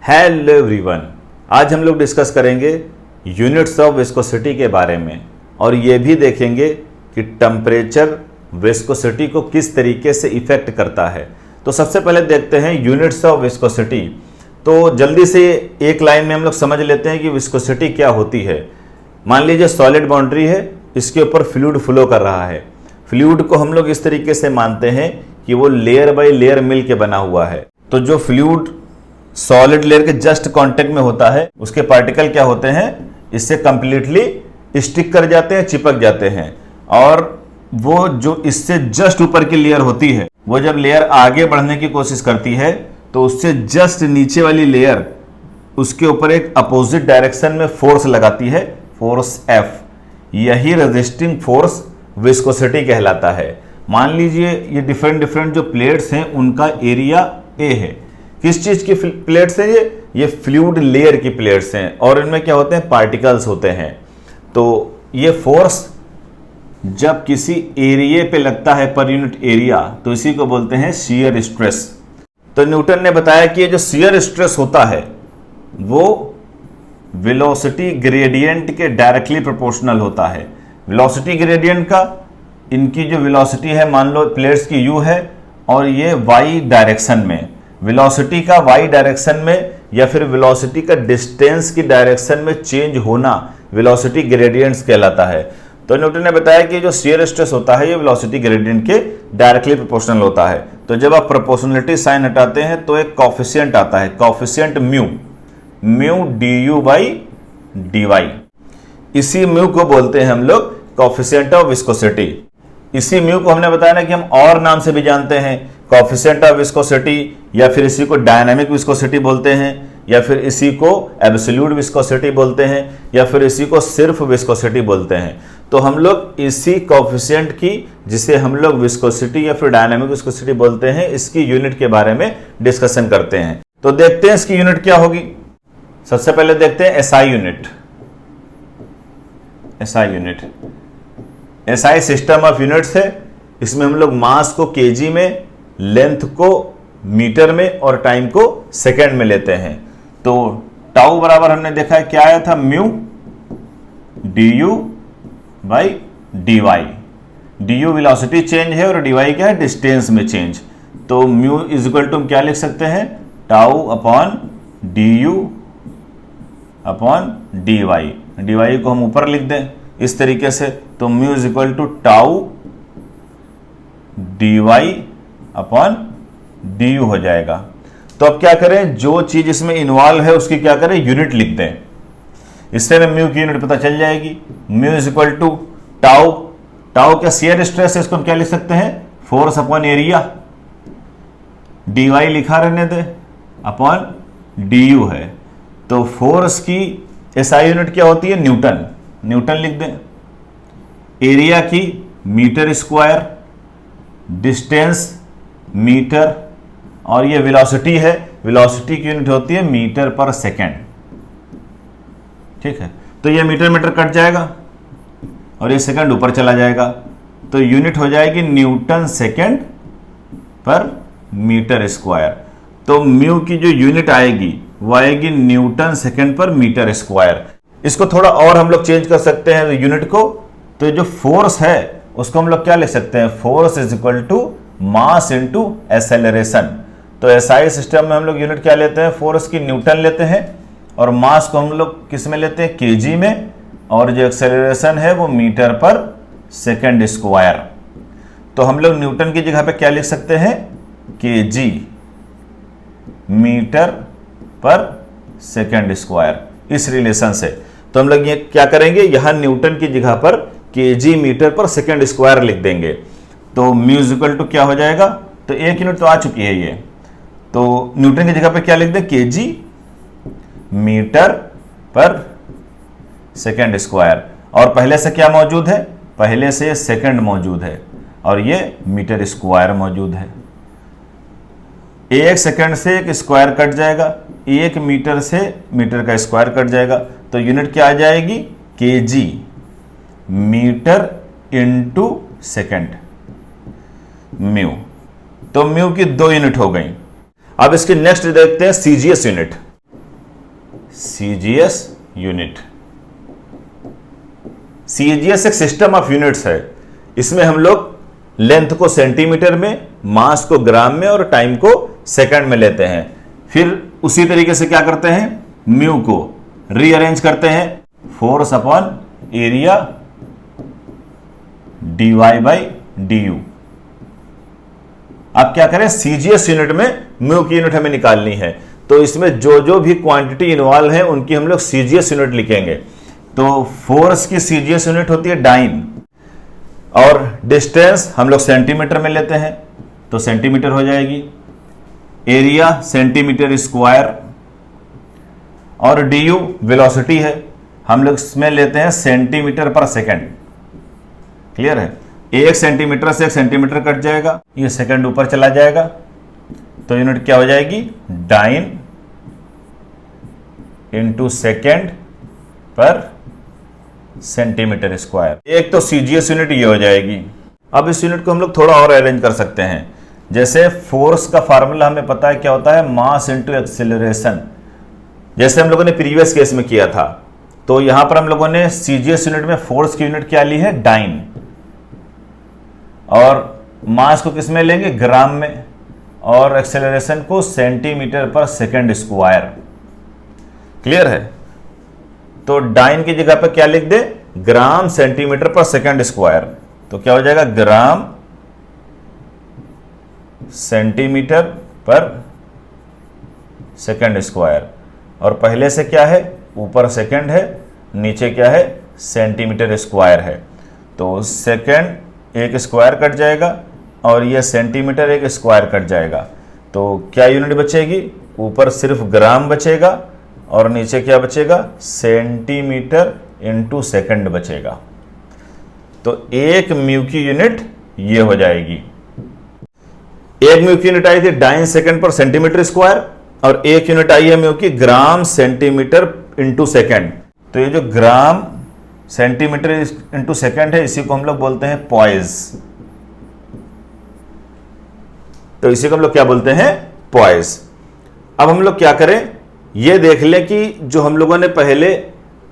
Hello everyone, आज हम लोग डिस्कस करेंगे यूनिट्स ऑफ विस्कोसिटी के बारे में और ये भी देखेंगे कि टेम्परेचर विस्कोसिटी को किस तरीके से इफेक्ट करता है। तो सबसे पहले देखते हैं यूनिट्स ऑफ विस्कोसिटी। तो जल्दी से एक लाइन में हम लोग समझ लेते हैं कि विस्कोसिटी क्या होती है। मान लीजिए सॉलिड बाउंड्री है, इसके ऊपर फ्लूइड फ्लो कर रहा है। फ्लूइड को हम लोग इस तरीके से मानते हैं कि वो लेयर बाय लेयर मिल के बना हुआ है। तो जो फ्लूइड सॉलिड लेयर के जस्ट कांटेक्ट में होता है, उसके पार्टिकल क्या होते हैं, इससे कंप्लीटली स्टिक कर जाते हैं, चिपक जाते हैं। और वो जो इससे जस्ट ऊपर की लेयर होती है, वो जब लेयर आगे बढ़ने की कोशिश करती है तो उससे जस्ट नीचे वाली लेयर उसके ऊपर एक अपोजिट डायरेक्शन में फोर्स लगाती है, फोर्स F। यही रेजिस्टिंग फोर्स विस्कोसिटी कहलाता है। मान लीजिए ये डिफरेंट जो प्लेट्स हैं उनका एरिया A है। किस चीज की प्लेट्स हैं ये फ्लूइड लेयर की प्लेट्स हैं और इनमें क्या होते हैं, पार्टिकल्स होते हैं। तो ये फोर्स जब किसी एरिया पे लगता है पर यूनिट एरिया, तो इसी को बोलते हैं शियर स्ट्रेस। तो न्यूटन ने बताया कि ये जो शियर स्ट्रेस होता है वो वेलोसिटी ग्रेडियंट के डायरेक्टली प्रोपोर्शनल होता है। वेलोसिटी ग्रेडियंट का, इनकी जो वेलोसिटी है, मान लो प्लेट्स की U है और ये Y डायरेक्शन में, वेलोसिटी का Y डायरेक्शन में या फिर वेलोसिटी का डिस्टेंस की डायरेक्शन में चेंज होना वेलोसिटी ग्रेडियंट्स कहलाता है। तो न्यूटन ने बताया कि जो शियर स्ट्रेस होता है ये वेलोसिटी ग्रेडियंट के डायरेक्टली प्रोपोर्शनल होता है। तो जब आप प्रोपोर्शनलिटी साइन हटाते हैं तो एक कॉफिशिएंट आता है, coefficient mu du by dy। इसी म्यू को बोलते हैं हम लोग कॉफिशिएंट ऑफ विस्कोसिटी। इसी म्यू को हमने बताया ना कि हम और नाम से भी जानते हैं, कॉफिशिएंट ऑफ विस्कोसिटी, या फिर इसी को डायनामिक विस्कोसिटी बोलते हैं, या फिर इसी को एब्सोल्यूट विस्कोसिटी बोलते हैं, या फिर इसी को सिर्फ विस्कोसिटी बोलते हैं। तो हम लोग इसी कॉफिशिएंट की, जिसे हम लोग विस्कोसिटी या फिर डायनामिक विस्कोसिटी बोलते हैं, इसकी यूनिट के बारे में डिस्कशन करते हैं। तो देखते हैं इसकी यूनिट क्या होगी। सबसे पहले देखते हैं SI unit. SI system of units है। इसमें हम लोग मास को kg में, लेंथ को मीटर में और टाइम को सेकेंड में लेते हैं। तो टाउ बराबर हमने देखा है क्या आया था, mu du by dy। du velocity change है और dy क्या है, डिस्टेंस में चेंज। तो म्यू इज इक्वल टू हम क्या लिख सकते हैं, tau upon du upon dy। dy को हम ऊपर लिख दें इस तरीके से, तो mu is equal to tau dy upon du हो जाएगा। तो अब क्या करें, जो चीज इसमें इन्वॉल्व है उसकी क्या करें, यूनिट लिख दें। इससे हमें म्यू की यूनिट पता चल जाएगी। Mu is equal to tau क्या शियर स्ट्रेस है, इसको हम क्या लिख सकते हैं, फोर्स अपॉन एरिया। dy लिखा रहने दे, अपॉन du है। तो फोर्स की SI यूनिट क्या होती है, न्यूटन लिख दें। एरिया की मीटर स्क्वायर, डिस्टेंस मीटर, और ये वेलोसिटी है, वेलोसिटी की यूनिट होती है मीटर पर सेकेंड। ठीक है, तो ये मीटर कट जाएगा और ये सेकंड ऊपर चला जाएगा, तो यूनिट हो जाएगी न्यूटन सेकेंड पर मीटर स्क्वायर। तो म्यू की जो यूनिट आएगी वो आएगी न्यूटन सेकेंड पर मीटर स्क्वायर। इसको थोड़ा और हम लोग चेंज कर सकते हैं यूनिट को। तो जो फोर्स है उसको हम लोग क्या लिख सकते हैं, force is equal to mass into acceleration. तो SI सिस्टम में हम लोग यूनिट क्या लेते हैं, फोर्स की न्यूटन लेते हैं, और मास को हम लोग किस में लेते हैं, kg में, और जो एक्सेलरेशन है वो मीटर पर सेकेंड स्क्वायर। तो हम लोग न्यूटन की जगह पे क्या लिख सकते हैं, kg मीटर पर सेकेंड स्क्वायर, इस रिलेशन से। तो हम लोग ये क्या करेंगे, यहां न्यूटन की जगह पर kg मीटर पर सेकेंड स्क्वायर लिख देंगे। तो म्यू इज इक्वल टू क्या हो जाएगा, तो एक यूनिट तो आ चुकी है ये, तो न्यूटन की जगह पे क्या लिख दें, kg मीटर पर सेकेंड स्क्वायर। और पहले से क्या मौजूद है, पहले से सेकेंड मौजूद है और ये मीटर स्क्वायर मौजूद है। एक सेकेंड से एक स्क्वायर कट जाएगा, एक मीटर से मीटर का स्क्वायर कट जाएगा, तो यूनिट क्या आ जाएगी, kg metre into second mu. तो म्यू की 2 यूनिट हो गई। अब इसकी नेक्स्ट देखते हैं CGS unit. CGS unit. CGS एक सिस्टम ऑफ यूनिट्स है। इसमें हम लोग लेंथ को सेंटीमीटर में, मास को ग्राम में और टाइम को सेकंड में लेते हैं। फिर उसी तरीके से क्या करते हैं, म्यू को रीअरेंज करते हैं, force upon area dy by du। अब क्या करें, CGS यूनिट में म्यू की यूनिट हमें निकालनी है, तो इसमें जो जो भी क्वांटिटी इन्वॉल्व है उनकी हम लोग CGS यूनिट लिखेंगे। तो फोर्स की CGS यूनिट होती है डाइन, और डिस्टेंस हम लोग सेंटीमीटर में लेते हैं तो सेंटीमीटर हो जाएगी, एरिया सेंटीमीटर स्क्वायर, और du वेलोसिटी है, हम लोग इसमें लेते हैं सेंटीमीटर पर सेकंड। क्लियर है, एक सेंटीमीटर से एक सेंटीमीटर कट जाएगा, ये सेकंड ऊपर चला जाएगा, तो यूनिट क्या हो जाएगी, डाइन इंटू सेकेंड पर सेंटीमीटर स्क्वायर। एक तो CGS यूनिट ये हो जाएगी। अब इस यूनिट को हम लोग थोड़ा और अरेंज कर सकते हैं। जैसे फोर्स का फार्मूला हमें पता है क्या होता है, मास इंटू एक्सेलरेशन, जैसे हम लोगों ने प्रीवियस केस में किया था। तो यहां पर हम लोगों ने CGS यूनिट में फोर्स की यूनिट क्या ली है, डाइन, और मास को किस में लेंगे, ग्राम में, और एक्सेलरेशन को सेंटीमीटर पर सेकंड स्क्वायर। क्लियर है, तो डाइन की जगह पर क्या लिख दे, ग्राम सेंटीमीटर पर सेकंड स्क्वायर, तो क्या हो जाएगा, ग्राम सेंटीमीटर पर सेकंड स्क्वायर। और पहले से क्या है, ऊपर सेकंड है, नीचे क्या है, सेंटीमीटर स्क्वायर है, तो सेकंड एक स्क्वायर कट जाएगा और ये सेंटीमीटर एक स्क्वायर कट जाएगा, तो क्या यूनिट बचेगी, ऊपर सिर्फ ग्राम बचेगा और नीचे क्या बचेगा, सेंटीमीटर इंटू सेकंड बचेगा। तो एक म्यू की यूनिट ये हो जाएगी। एक म्यू की यूनिट आई थी डाइन सेकंड पर सेंटीमीटर स्क्वायर, और एक यूनिट आई है म्यू की ग्राम सेंटीमीटर इंटू सेकंड। तो ये जो ग्राम सेंटीमीटर इंटू सेकंड है, इसी को हम लोग बोलते हैं पॉइज। तो इसी को हम लोग क्या बोलते हैं, पॉइज। अब हम लोग क्या करें, ये देख लें कि जो हम लोगों ने पहले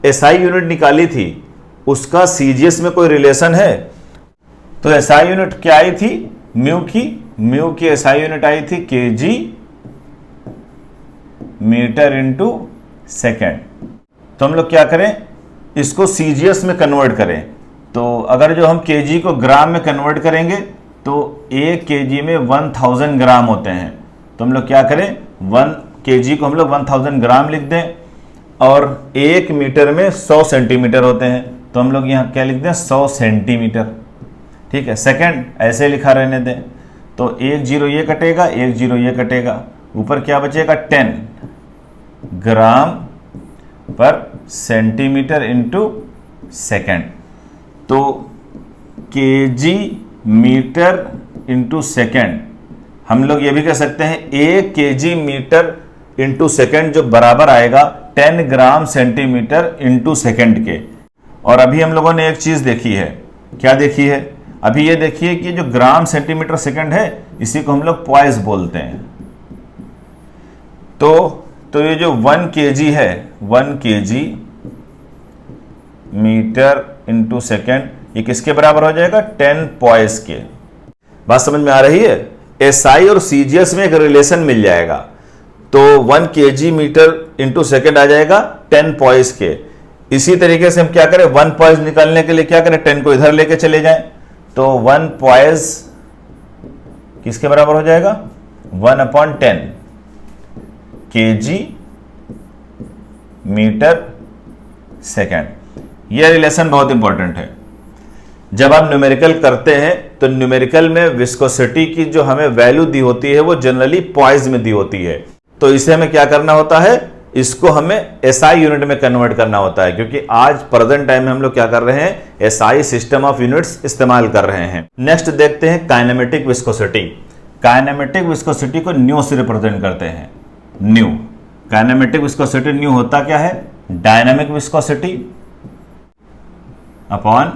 SI यूनिट निकाली थी उसका CGS में कोई रिलेशन है। तो SI यूनिट क्या आई थी, म्यू की SI यूनिट आई थी kg मीटर इंटू सेकेंड। तो हम लोग क्या करें, इसको CGS में कन्वर्ट करें। तो अगर जो हम kg को ग्राम में कन्वर्ट करेंगे तो 1 kg में 1000 ग्राम होते हैं। तो हम लोग क्या करें, 1 kg को हम लोग 1000 ग्राम लिख दें, और 1 मीटर में 100 सेंटीमीटर होते हैं, तो हम लोग यहाँ क्या लिख दें, 100 सेंटीमीटर। ठीक है, सेकंड ऐसे लिखा रहने दें, तो 1 0 ये कटेगा, 1 0 ये कटेगा, ऊपर क्या बचेगा, 10 ग्राम पर सेंटीमीटर इंटू सेकेंड। तो kg मीटर इंटू सेकेंड, हम लोग ये भी कह सकते हैं 1 kg मीटर इंटू सेकेंड, जो बराबर आएगा 10 ग्राम सेंटीमीटर इंटू सेकेंड के। और अभी हम लोगों ने एक चीज देखी है, क्या देखी है, अभी ये देखिए कि जो ग्राम सेंटीमीटर सेकेंड है इसी को हम लोग पॉइज बोलते हैं। तो ये जो 1 kg है, 1 kg मीटर इंटू सेकेंड, ये किसके बराबर हो जाएगा, 10 पॉइज के। बात समझ में आ रही है, SI और CGS में एक रिलेशन मिल जाएगा। तो 1 kg मीटर इंटू सेकेंड आ जाएगा 10 पॉइज के। इसी तरीके से हम क्या करें, 1 पॉइज निकालने के लिए क्या करें, 10 को इधर लेके चले जाएं, तो 1 पॉइज किसके बराबर हो जाएगा, 1/10 kg मीटर सेकेंड। यह रिलेशन बहुत इंपॉर्टेंट है। जब आप न्यूमेरिकल करते हैं तो न्यूमेरिकल में विस्कोसिटी की जो हमें वैल्यू दी होती है वो जनरली पॉइज में दी होती है। तो इसे हमें क्या करना होता है, इसको हमें SI यूनिट में कन्वर्ट करना होता है, क्योंकि आज प्रेजेंट टाइम में हम लोग क्या कर रहे हैं, SI सिस्टम ऑफ यूनिट्स इस्तेमाल कर रहे हैं। नेक्स्ट देखते हैं काइनेमेटिक विस्कोसिटी। काइनेमेटिक विस्कोसिटी को न्यू से रिप्रेजेंट करते हैं, न्यू। काइनेमेटिक विस्कोसिटी न्यू होता क्या है, dynamic viscosity upon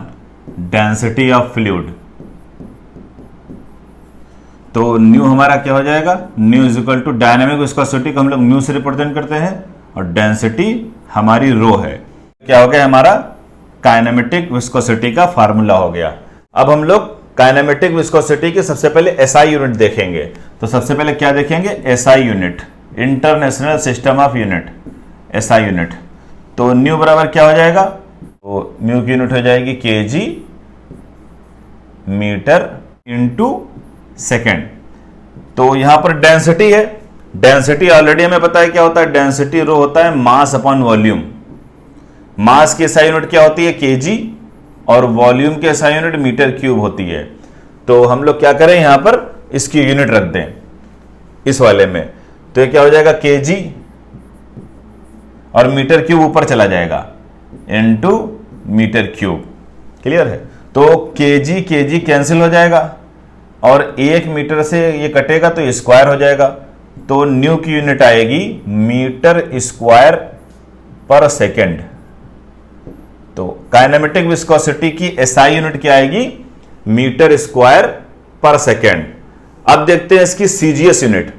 density of fluid. तो न्यू हमारा क्या हो जाएगा, nu is equal to dynamic viscosity को हम लोग न्यू से रिप्रेजेंट करते हैं, और डेंसिटी हमारी रो है। क्या हो गया हमारा काइनेमेटिक विस्कोसिटी का फार्मूला हो गया। अब हम लोग काइनेमेटिक विस्कोसिटी के सबसे पहले एसआई यूनिट देखेंगे। तो सबसे पहले क्या देखेंगे, SI unit, international system of unit, SI unit. तो न्यू बराबर क्या हो जाएगा, तो म्यू की यूनिट हो जाएगी केजी मीटर इंटू सेकेंड। तो यहां पर डेंसिटी है, डेंसिटी ऑलरेडी हमें पता है क्या होता है, डेंसिटी रो होता है मास अपॉन वॉल्यूम। मास की एसआई यूनिट क्या होती है, केजी, और वॉल्यूम की एसआई यूनिट मीटर क्यूब होती है। तो हम लोग क्या करें, यहां पर इसकी यूनिट रख दें इस वाले में। तो ये क्या हो जाएगा, केजी और मीटर क्यूब ऊपर चला जाएगा इनटू मीटर क्यूब। क्लियर है। तो केजी केजी कैंसिल हो जाएगा और 1 मीटर से ये कटेगा तो स्क्वायर हो जाएगा। तो न्यू की यूनिट आएगी मीटर स्क्वायर पर सेकेंड। तो काइनेमेटिक विस्कोसिटी की एसआई यूनिट क्या आएगी, मीटर स्क्वायर पर सेकेंड। अब देखते हैं इसकी सीजीएस यूनिट,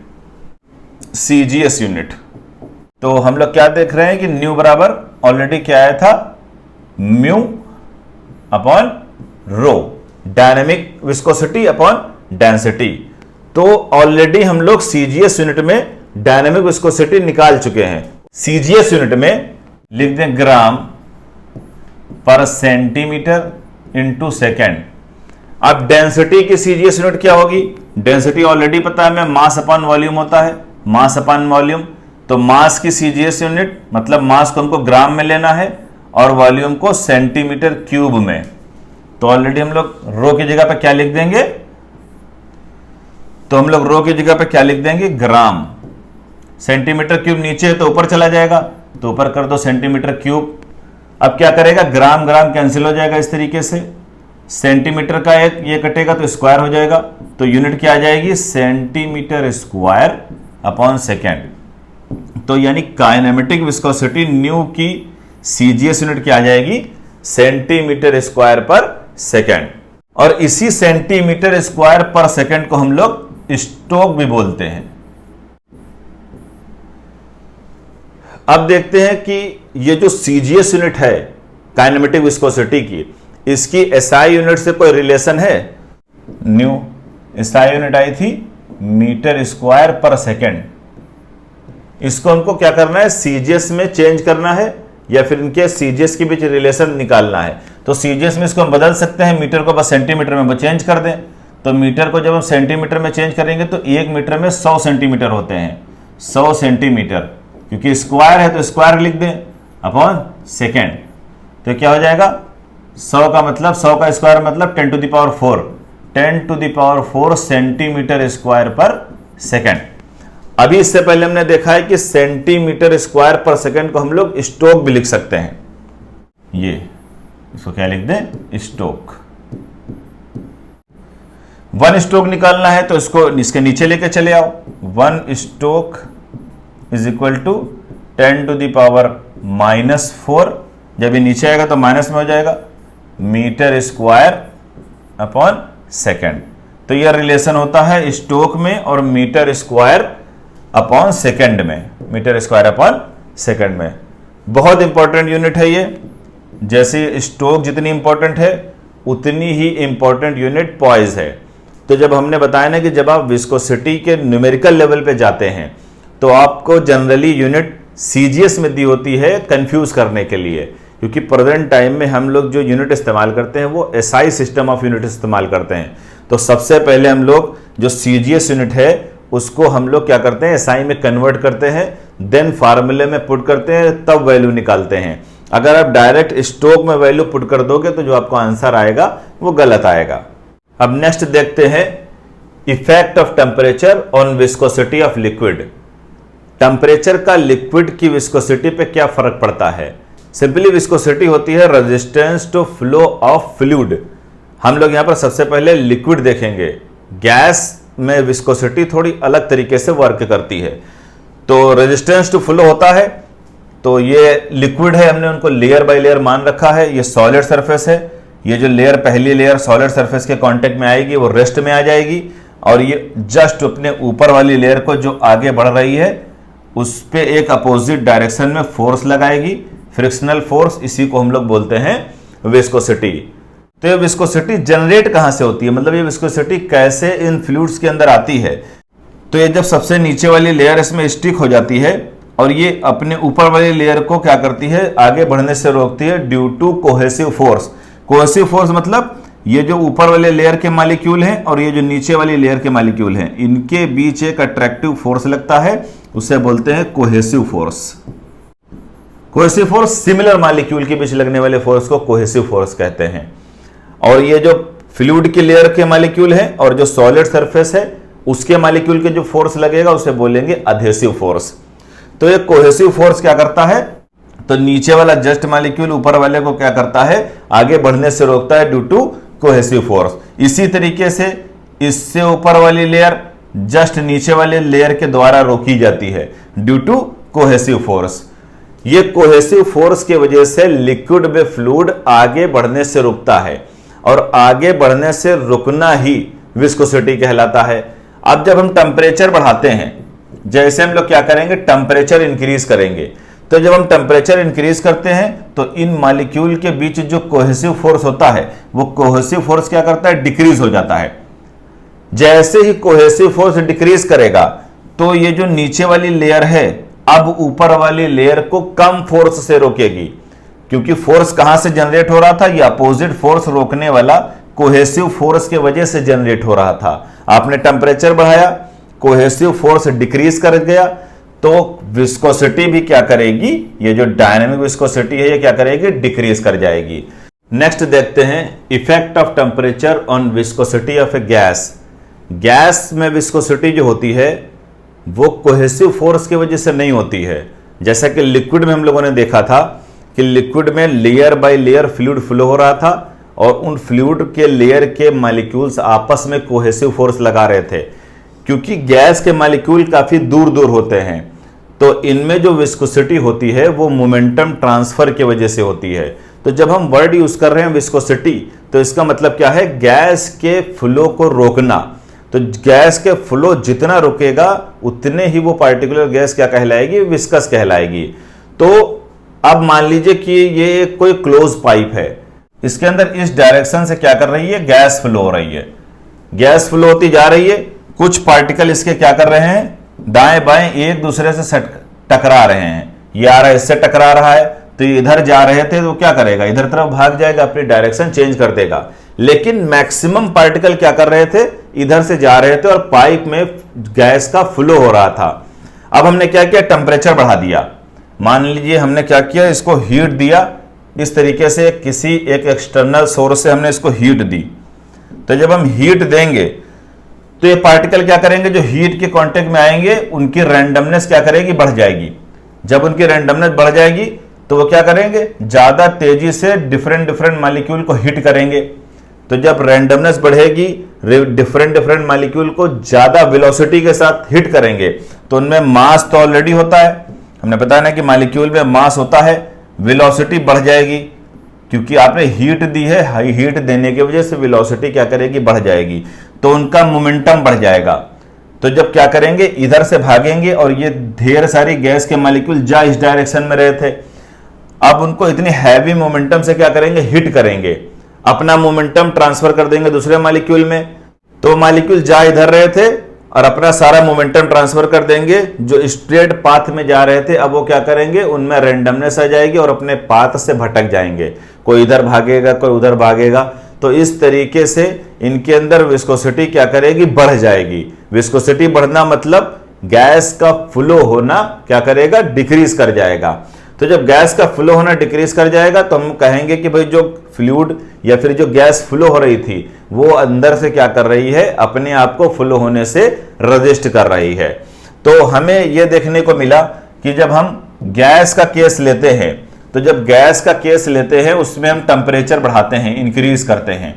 सीजीएस यूनिट। तो हम लोग क्या देख रहे हैं कि न्यू बराबर ऑलरेडी क्या आया था, mu upon rho, dynamic viscosity upon density. तो ऑलरेडी हम लोग सीजीएस यूनिट में डायनेमिक विस्कोसिटी निकाल चुके हैं। सीजीएस यूनिट में लिख दें ग्राम पर सेंटीमीटर इंटू सेकेंड। अब डेंसिटी की सीजीएस यूनिट क्या होगी, डेंसिटी ऑलरेडी पता है हमें मास अपॉन वॉल्यूम होता है, मास अपॉन वॉल्यूम। तो मास की सीजीएस यूनिट मतलब मास को हमको ग्राम में लेना है और वॉल्यूम को सेंटीमीटर क्यूब में। तो ऑलरेडी हम लोग रो की जगह पे क्या लिख देंगे, तो हम लोग रो की जगह पे क्या लिख देंगे, ग्राम। सेंटीमीटर क्यूब नीचे है तो ऊपर चला जाएगा, तो ऊपर कर दो सेंटीमीटर क्यूब। अब क्या करेगा, ग्राम ग्राम कैंसिल हो जाएगा इस तरीके से, सेंटीमीटर का एक ये कटेगा तो स्क्वायर हो जाएगा। तो यूनिट क्या आ जाएगी, सेंटीमीटर स्क्वायर अपॉन सेकेंड। तो यानी काइनेमेटिक विस्कोसिटी न्यू की सीजीएस यूनिट क्या आ जाएगी, सेंटीमीटर स्क्वायर पर सेकेंड। और इसी सेंटीमीटर स्क्वायर पर सेकेंड को हम लोग स्टोक भी बोलते हैं। अब देखते हैं कि ये जो सीजीएस यूनिट है काइनेमेटिक विस्कोसिटी की, इसकी एसआई यूनिट से कोई रिलेशन है। न्यू एसआई यूनिट आई थी मीटर स्क्वायर पर सेकेंड। इसको हमको क्या करना है, सीजीएस में चेंज करना है या फिर इनके सीजीएस के बीच रिलेशन निकालना है। तो सीजीएस में इसको हम बदल सकते हैं, मीटर को बस सेंटीमीटर में चेंज कर दें। तो मीटर को जब हम सेंटीमीटर में चेंज करेंगे तो 1 मीटर में 100 सेंटीमीटर होते हैं, 100 सेंटीमीटर, क्योंकि स्क्वायर है तो स्क्वायर लिख दें अपॉन सेकेंड। तो क्या हो जाएगा, 100 का मतलब 100 का स्क्वायर मतलब 10 to the power 4, 10 to the power 4 centimetre square पर सेकेंड। अभी इससे पहले हमने देखा है कि सेंटीमीटर स्क्वायर पर सेकेंड को हम लोग स्टोक भी लिख सकते हैं। ये इसको क्या लिख दें, स्टोक। 1 स्टोक निकालना है तो इसको इसके नीचे लेके चले आओ। 1 stoke is equal to 10 to the power -4। जब ये नीचे आएगा तो माइनस में हो जाएगा, मीटर स्क्वायर अपॉन सेकेंड। तो यह रिलेशन होता है स्टोक में और मीटर स्क्वायर अपॉन सेकेंड में, मीटर स्क्वायर अपॉन सेकेंड में। बहुत इंपॉर्टेंट यूनिट है ये। जैसे स्टोक जितनी इंपॉर्टेंट है उतनी ही इंपॉर्टेंट यूनिट पॉइज है। तो जब हमने बताया ना कि जब आप विस्कोसिटी के न्यूमेरिकल लेवल पे जाते हैं तो आपको जनरली यूनिट सीजीएस में दी होती है कंफ्यूज करने के लिए, क्योंकि प्रेजेंट टाइम में हम लोग जो यूनिट इस्तेमाल करते हैं वो एसआई सिस्टम ऑफ यूनिट इस्तेमाल करते हैं। तो सबसे पहले हम लोग जो सीजीएस यूनिट है उसको हम लोग क्या करते हैं, एसआई में कन्वर्ट करते हैं, देन फार्मूले में पुट करते हैं, तब वैल्यू निकालते हैं। अगर आप डायरेक्ट स्टोक में वैल्यू पुट कर दोगे तो जो आपको आंसर आएगा वो गलत आएगा। अब नेक्स्ट देखते हैं effect of temperature on viscosity of liquid. Temperature का लिक्विड की विस्कोसिटी पे क्या फर्क पड़ता है। सिंपली विस्कोसिटी होती है resistance to flow of fluid. हम लोग यहां पर सबसे पहले लिक्विड देखेंगे। गैस में विस्कोसिटी थोड़ी अलग तरीके से वर्क करती है। तो रेजिस्टेंस टू फ्लो होता है, तो ये लिक्विड है, हमने उनको लेयर बाय लेयर मान रखा है। ये सॉलिड सरफेस है, ये जो लेयर पहली लेयर सॉलिड सरफेस के कांटेक्ट में आएगी वो रेस्ट में आ जाएगी, और ये जस्ट अपने ऊपर वाली लेयर को जो आगे बढ़ रही है उस पे एक अपोजिट डायरेक्शन में फोर्स लगाएगी, फ्रिक्शनल फोर्स, इसी को हम लोग बोलते हैं विस्कोसिटी। तो ये विस्कोसिटी जनरेट कहां से होती है, मतलब ये विस्कोसिटी कैसे इन फ्लूइड्स के अंदर आती है। तो ये जब सबसे नीचे वाली लेयर इसमें स्टिक हो जाती है और ये अपने ऊपर वाली लेयर को क्या करती है, आगे बढ़ने से रोकती है due to cohesive force. Cohesive force मतलब ये जो ऊपर वाले लेयर के मॉलिक्यूल हैं और ये जो नीचे वाली लेयर के मॉलिक्यूल हैं, इनके बीच एक अट्रैक्टिव फोर्स लगता है, उसे बोलते हैं cohesive force. Cohesive force similar molecule के बीच लगने वाले फोर्स को कोहेसिव फोर्स कहते हैं। और ये जो फ्लूइड की लेयर के मॉलिक्यूल है और जो सॉलिड सरफेस है उसके मॉलिक्यूल के जो फोर्स लगेगा उसे बोलेंगे अधेसिव फोर्स। तो ये कोहेसिव फोर्स क्या करता है, तो नीचे वाला जस्ट मॉलिक्यूल ऊपर वाले को क्या करता है, आगे बढ़ने से रोकता है ड्यू टू कोहेसिव फोर्स। इसी तरीके से इससे ऊपर वाली लेयर जस्ट नीचे वाले लेयर के द्वारा रोकी जाती है ड्यू टू कोहेसिव फोर्स। ये कोहेसिव फोर्स की वजह से लिक्विड में फ्लूइड आगे बढ़ने से रुकता है और आगे बढ़ने से रुकना ही विस्कोसिटी कहलाता है। अब जब हम टेम्परेचर बढ़ाते हैं, जैसे हम लोग क्या करेंगे, टेम्परेचर इंक्रीज करेंगे, तो जब हम टेम्परेचर इंक्रीज करते हैं तो इन मॉलिक्यूल के बीच जो कोहेसिव फोर्स होता है वो कोहेसिव फोर्स क्या करता है, डिक्रीज हो जाता है। जैसे ही कोहेसिव फोर्स डिक्रीज करेगा तो ये जो नीचे वाली लेयर है अब ऊपर वाली लेयर को कम फोर्स से रोकेगी, क्योंकि फोर्स कहां से जनरेट हो रहा था, ये अपोजिट फोर्स रोकने वाला कोहेसिव फोर्स के वजह से जनरेट हो रहा था। आपने टेम्परेचर बढ़ाया, कोहेसिव फोर्स डिक्रीज कर गया, तो विस्कोसिटी भी क्या करेगी, ये जो डायनामिक विस्कोसिटी है ये क्या करेगी, डिक्रीज कर जाएगी। नेक्स्ट देखते हैं effect of temperature on viscosity of A gas. Gas में विस्कोसिटी जो होती है वो कोहेसिव फोर्स की वजह से नहीं होती है। जैसा कि लिक्विड में हम लोगों ने देखा था कि लिक्विड में layer by layer fluid flow हो रहा था और उन फ्लूइड के लेयर के मॉलिक्यूल्स आपस में कोहेसिव फोर्स लगा रहे थे। क्योंकि गैस के मॉलिक्यूल काफी दूर दूर होते हैं तो इनमें जो विस्कोसिटी होती है वो मोमेंटम ट्रांसफर की वजह से होती है। तो जब हम वर्ड यूज कर रहे हैं विस्कोसिटी, तो इसका मतलब क्या है, गैस के फ्लो को रोकना। तो गैस के फ्लो जितना रुकेगा उतने ही वो पार्टिकुलर गैस क्या कहलाएगी, विस्कस कहलाएगी। तो अब मान लीजिए कि ये कोई क्लोज पाइप है, इसके अंदर इस डायरेक्शन से क्या कर रही है, गैस फ्लो हो रही है। गैस फ्लो होती जा रही है, कुछ पार्टिकल इसके क्या कर रहे हैं, दाएं बाएं एक दूसरे से टकरा रहे हैं। ये आ रहा है, इससे टकरा रहा है, तो ये इधर जा रहे थे तो क्या करेगा, इधर तरफ भाग जाएगा, अपनी डायरेक्शन चेंज कर देगा। लेकिन मैक्सिमम पार्टिकल क्या कर रहे थे, इधर से जा रहे थे और पाइप में गैस का फ्लो हो रहा था। अब हमने क्या किया, टेम्परेचर बढ़ा दिया। मान लीजिए हमने क्या किया, इसको हीट दिया, इस तरीके से किसी एक एक्सटर्नल सोर्स से हमने इसको हीट दी। तो जब हम हीट देंगे तो ये पार्टिकल क्या करेंगे, जो हीट के कांटेक्ट में आएंगे उनकी रैंडमनेस क्या करेगी, बढ़ जाएगी। जब उनकी रैंडमनेस बढ़ जाएगी तो वो क्या करेंगे, ज्यादा तेजी से डिफरेंट डिफरेंट मॉलिक्यूल को हिट करेंगे। तो जब रैंडमनेस बढ़ेगी, डिफरेंट डिफरेंट मॉलिक्यूल को ज्यादा वेलोसिटी के साथ हिट करेंगे, तो उनमें मास तो ऑलरेडी होता है, हमने बताया ना कि मॉलिक्यूल में मास होता है, वेलोसिटी बढ़ जाएगी क्योंकि आपने हीट दी है, हाई हीट देने की वजह से वेलोसिटी क्या करेगी, बढ़ जाएगी। तो उनका मोमेंटम बढ़ जाएगा। तो जब क्या करेंगे, इधर से भागेंगे और ये ढेर सारी गैस के मॉलिक्यूल जा इस डायरेक्शन में रहे थे, अब उनको इतनी हैवी मोमेंटम से क्या करेंगे, हिट करेंगे, अपना मोमेंटम ट्रांसफर कर देंगे दूसरे मॉलिक्यूल में। तो मॉलिक्यूल जा इधर रहे थे और अपना सारा मोमेंटम ट्रांसफर कर देंगे, जो स्ट्रेट पाथ में जा रहे थे अब वो क्या करेंगे, उनमें रैंडमनेस आ जाएगी और अपने पाथ से भटक जाएंगे, कोई इधर भागेगा कोई उधर भागेगा। तो इस तरीके से इनके अंदर विस्कोसिटी क्या करेगी, बढ़ जाएगी। विस्कोसिटी बढ़ना मतलब गैस का फ्लो होना क्या करेगा, डिक्रीज कर जाएगा। तो जब गैस का फ्लो होना डिक्रीज कर जाएगा तो हम कहेंगे कि भाई जो फ्लूइड या फिर जो गैस फ्लो हो रही थी वो अंदर से क्या कर रही है, अपने आप को फ्लो होने से रजिस्ट कर रही है। तो हमें यह देखने को मिला कि जब हम गैस का केस लेते हैं, तो जब गैस का केस लेते हैं उसमें हम टेम्परेचर बढ़ाते हैं, इंक्रीज करते हैं।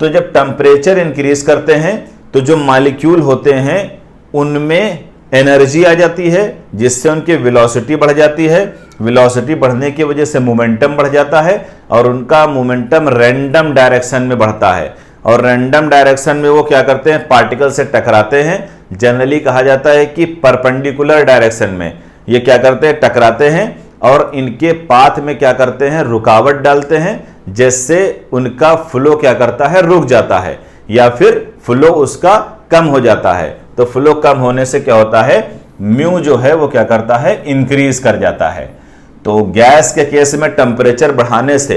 तो जब टेम्परेचर इंक्रीज करते हैं तो जो मॉलिक्यूल होते हैं उनमें एनर्जी आ जाती है, जिससे उनकी वेलोसिटी बढ़ जाती है। वेलोसिटी बढ़ने की वजह से मोमेंटम बढ़ जाता है और उनका मोमेंटम रैंडम डायरेक्शन में बढ़ता है। और रैंडम डायरेक्शन में वो क्या करते हैं, पार्टिकल से टकराते हैं। जनरली कहा जाता है कि परपेंडिकुलर डायरेक्शन में, ये क्या करते हैं, टकराते हैं और इनके पाथ में क्या करते हैं, रुकावट डालते हैं, जिससे उनका फ्लो क्या करता है, रुक जाता है या फिर फ्लो उसका कम हो जाता है। तो फ्लो कम होने से क्या होता है, म्यू जो है वो क्या करता है, इंक्रीज कर जाता है। तो गैस के केस में टेम्परेचर बढ़ाने से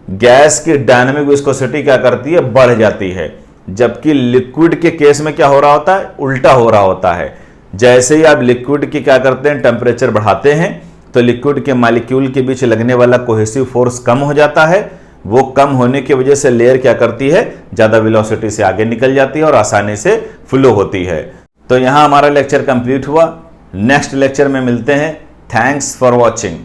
गैस की डायनामिक विस्कोसिटी क्या करती है, बढ़ जाती है, जबकि लिक्विड के केस में क्या हो रहा होता है, उल्टा हो रहा होता है। जैसे ही आप लिक्विड की क्या करते हैं, टेम्परेचर बढ़ाते हैं, तो लिक्विड के मॉलिक्यूल के बीच लगने वाला कोहेसिव फोर्स कम हो जाता है। वो कम होने की वजह से लेयर क्या करती है, ज्यादा वेलोसिटी से आगे निकल जाती है और आसानी से फ्लो होती है। तो यहां हमारा लेक्चर कंप्लीट हुआ। नेक्स्ट लेक्चर में मिलते हैं। Thanks for watching.